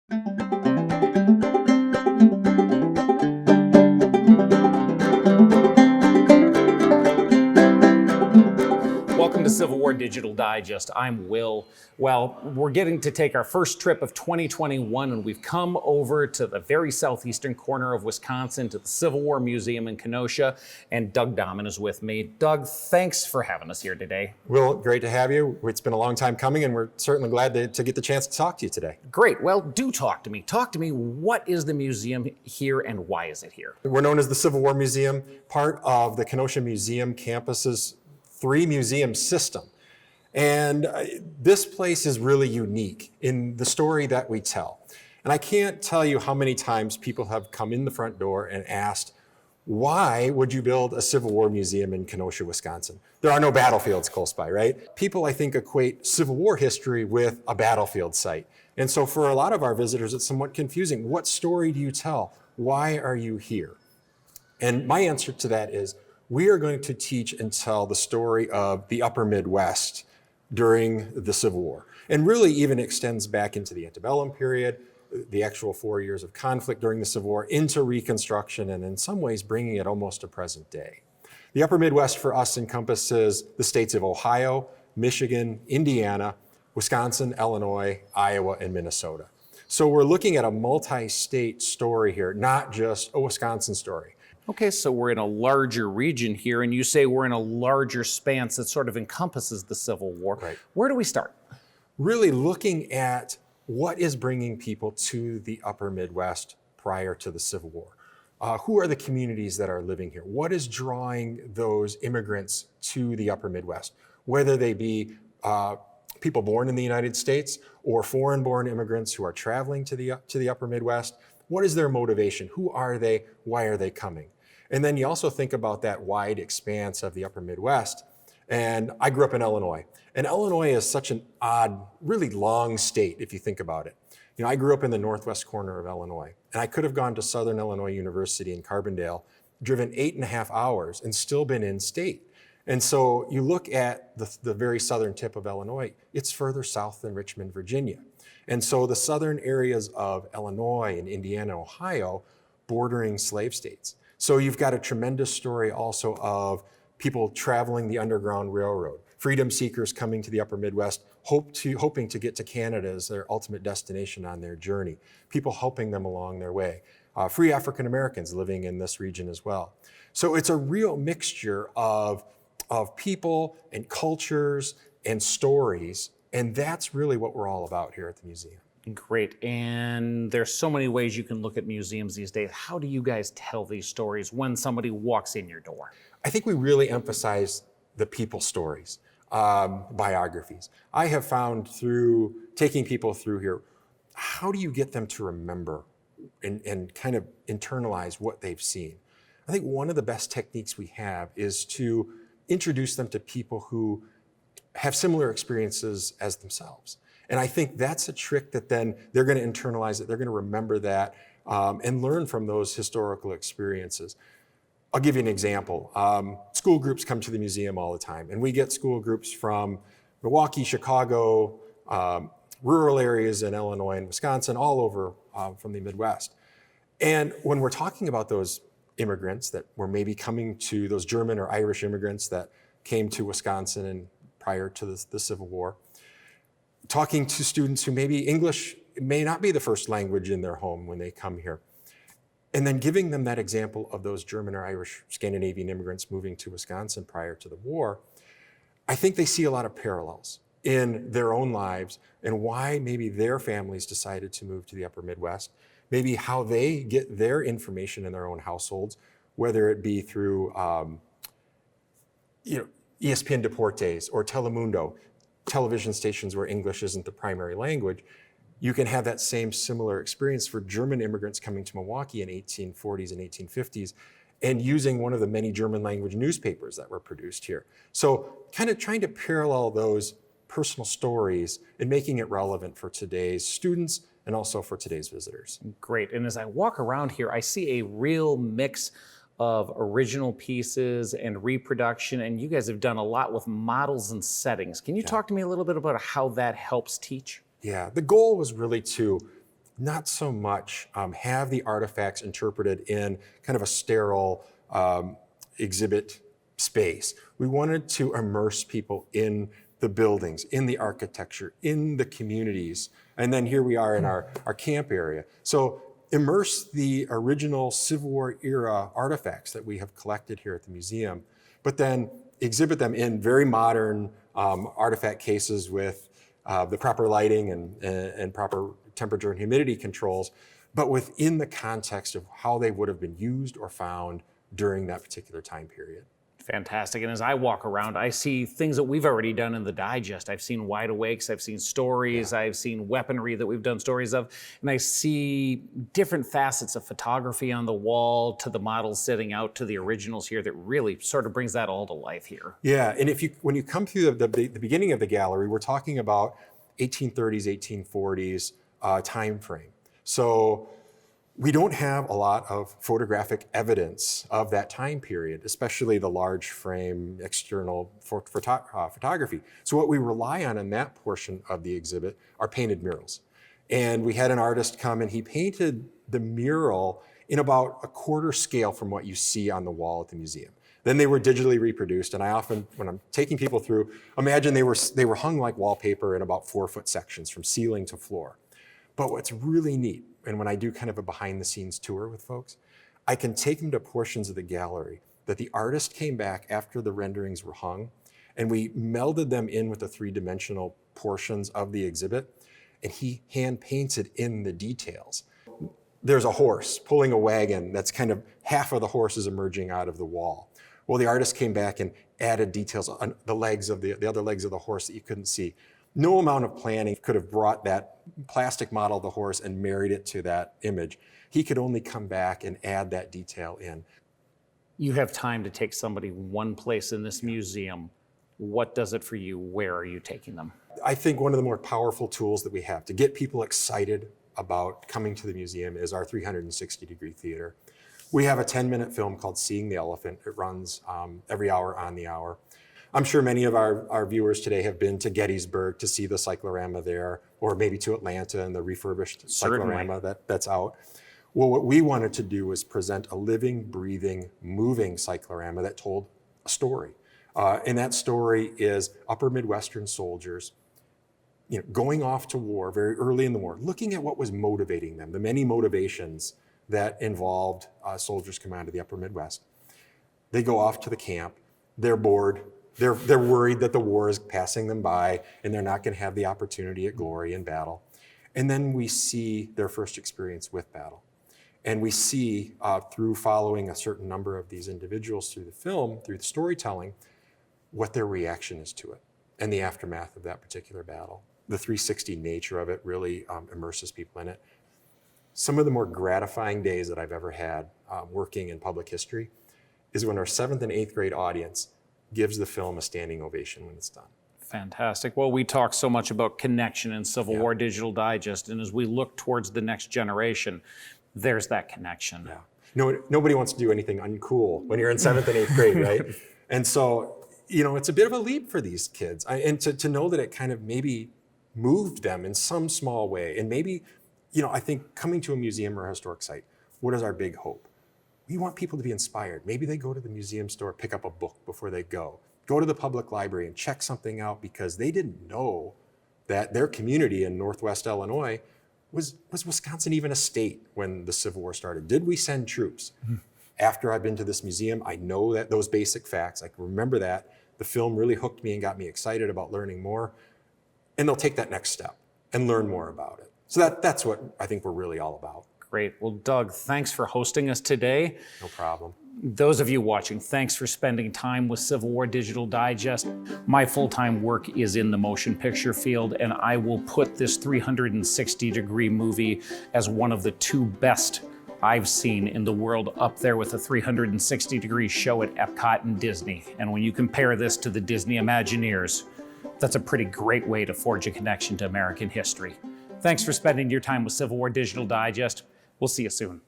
Welcome to Civil War Digital Digest. I'm Will. Well, we're getting to take our first trip of 2021, and we've come over to the very southeastern corner of Wisconsin to the Civil War Museum in Kenosha, and Doug Dammann is with me. Doug, thanks for having us here today. Will, great to have you. It's been a long time coming, and we're certainly glad to get the chance to talk to you today. Great. Well, do talk to me. Talk to me. What is the museum here, and why is it here? We're known as the Civil War Museum, part of the Kenosha Museum campus's 3-museum system. And this place is really unique in the story that we tell. And I can't tell you how many times people have come in the front door and asked, why would you build a Civil War museum in Kenosha, Wisconsin? There are no battlefields close by, right? People, I think, equate Civil War history with a battlefield site. And so for a lot of our visitors, it's somewhat confusing. What story do you tell? Why are you here? And my answer to that is, we are going to teach and tell the story of the upper Midwest during the Civil War, and really even extends back into the antebellum period, the actual 4 years of conflict during the Civil War, into Reconstruction, and in some ways bringing it almost to present day. The upper Midwest for us encompasses the states of Ohio, Michigan, Indiana, Wisconsin, Illinois, Iowa, and Minnesota. So we're looking at a multi-state story here, not just a Wisconsin story. Okay, so we're in a larger region here, and you say we're in a larger span that sort of encompasses the Civil War. Right. Where do we start? Really looking at what is bringing people to the upper Midwest prior to the Civil War. Who are the communities that are living here? What is drawing those immigrants to the upper Midwest? Whether they be people born in the United States or foreign-born immigrants who are traveling to the upper Midwest, what is their motivation? Who are they? Why are they coming? And then you also think about that wide expanse of the upper Midwest. And I grew up in Illinois. And Illinois is such an odd, really long state if you think about it. You know, I grew up in the northwest corner of Illinois. And I could have gone to Southern Illinois University in Carbondale, driven 8.5 hours, and still been in state. And so you look at the very southern tip of Illinois, it's further south than Richmond, Virginia. And so the southern areas of Illinois and Indiana, Ohio, bordering slave states. So you've got a tremendous story also of people traveling the Underground Railroad, freedom seekers coming to the upper Midwest, hoping to get to Canada as their ultimate destination on their journey, people helping them along their way, free African Americans living in this region as well. So it's a real mixture of people and cultures and stories, and that's really what we're all about here at the museum. Great. And there's so many ways you can look at museums these days. How do you guys tell these stories when somebody walks in your door? I think we really emphasize the people stories, biographies. I have found through taking people through here, how do you get them to remember and kind of internalize what they've seen? I think one of the best techniques we have is to introduce them to people who have similar experiences as themselves. And I think that's a trick that then they're going to internalize it, they're going to remember that, and learn from those historical experiences. I'll give you an example. School groups come to the museum all the time, and we get school groups from Milwaukee, Chicago, rural areas in Illinois and Wisconsin, all over from the Midwest. And when we're talking about those immigrants that were maybe coming to, those German or Irish immigrants that came to Wisconsin and prior to the Civil War, talking to students who maybe English may not be the first language in their home when they come here, and then giving them that example of those German or Irish Scandinavian immigrants moving to Wisconsin prior to the war, I think they see a lot of parallels in their own lives and why maybe their families decided to move to the upper Midwest, maybe how they get their information in their own households, whether it be through ESPN Deportes or Telemundo, television stations where English isn't the primary language. You can have that same similar experience for German immigrants coming to Milwaukee in 1840s and 1850s and using one of the many German language newspapers that were produced here. So kind of trying to parallel those personal stories and making it relevant for today's students and also for today's visitors. Great. And as I walk around here, I see a real mix of original pieces and reproduction, and you guys have done a lot with models and settings. Can you talk to me a little bit about how that helps teach? Yeah, the goal was really to not so much have the artifacts interpreted in kind of a sterile exhibit space. We wanted to immerse people in the buildings, in the architecture, in the communities. And then here we are in our camp area. So immerse the original Civil War era artifacts that we have collected here at the museum, but then exhibit them in very modern artifact cases with the proper lighting and proper temperature and humidity controls, but within the context of how they would have been used or found during that particular time period. Fantastic. And as I walk around, I see things that we've already done in the digest. I've seen wide awakes, I've seen stories, I've seen weaponry that we've done stories of, and I see different facets of photography on the wall to the models sitting out to the originals here that really sort of brings that all to life here. Yeah, and when you come through the beginning of the gallery, we're talking about 1830s, 1840s time frame. So we don't have a lot of photographic evidence of that time period, especially the large frame external photography. So what we rely on in that portion of the exhibit are painted murals. And we had an artist come and he painted the mural in about a quarter scale from what you see on the wall at the museum. Then they were digitally reproduced, and I often, when I'm taking people through, imagine they were hung like wallpaper in about 4-foot sections from ceiling to floor. But what's really neat, and when I do kind of a behind the scenes tour with folks, I can take them to portions of the gallery that the artist came back after the renderings were hung, and we melded them in with the 3-dimensional portions of the exhibit, and he hand painted in the details. There's a horse pulling a wagon that's kind of half of the horse is emerging out of the wall. Well, the artist came back and added details on the legs of the other legs of the horse that you couldn't see. No amount of planning could have brought that plastic model of the horse and married it to that image. He could only come back and add that detail in. You have time to take somebody one place in this museum. What does it for you? Where are you taking them? I think one of the more powerful tools that we have to get people excited about coming to the museum is our 360-degree theater. We have a 10-minute film called Seeing the Elephant. It runs every hour on the hour. I'm sure many of our viewers today have been to Gettysburg to see the cyclorama there, or maybe to Atlanta and the refurbished cyclorama that's out. Well, what we wanted to do was present a living, breathing, moving cyclorama that told a story. And that story is upper Midwestern soldiers, going off to war very early in the war, looking at what was motivating them, the many motivations that involved soldiers coming out of the upper Midwest. They go off to the camp, they're bored, they're worried that the war is passing them by and they're not gonna have the opportunity at glory in battle. And then we see their first experience with battle. And we see through following a certain number of these individuals through the film, through the storytelling, what their reaction is to it and the aftermath of that particular battle. The 360 nature of it really immerses people in it. Some of the more gratifying days that I've ever had working in public history is when our 7th and 8th grade audience gives the film a standing ovation when it's done. Fantastic. Well, we talk so much about connection in Civil War Digital Digest, and as we look towards the next generation, there's that connection. Yeah. Nobody wants to do anything uncool when you're in 7th and 8th grade, right? And so, it's a bit of a leap for these kids. And to know that it kind of maybe moved them in some small way. And maybe, I think coming to a museum or a historic site, what is our big hope? We want people to be inspired. Maybe they go to the museum store, pick up a book before they go to the public library and check something out because they didn't know that their community in Northwest Illinois was Wisconsin even a state when the Civil War started? Did we send troops? Mm-hmm. After I've been to this museum, I know that those basic facts, I can remember that. The film really hooked me and got me excited about learning more. And they'll take that next step and learn more about it. So that's what I think we're really all about. Great. Well, Doug, thanks for hosting us today. No problem. Those of you watching, thanks for spending time with Civil War Digital Digest. My full-time work is in the motion picture field, and I will put this 360-degree movie as one of the 2 best I've seen in the world, up there with a 360-degree show at Epcot and Disney. And when you compare this to the Disney Imagineers, that's a pretty great way to forge a connection to American history. Thanks for spending your time with Civil War Digital Digest. We'll see you soon.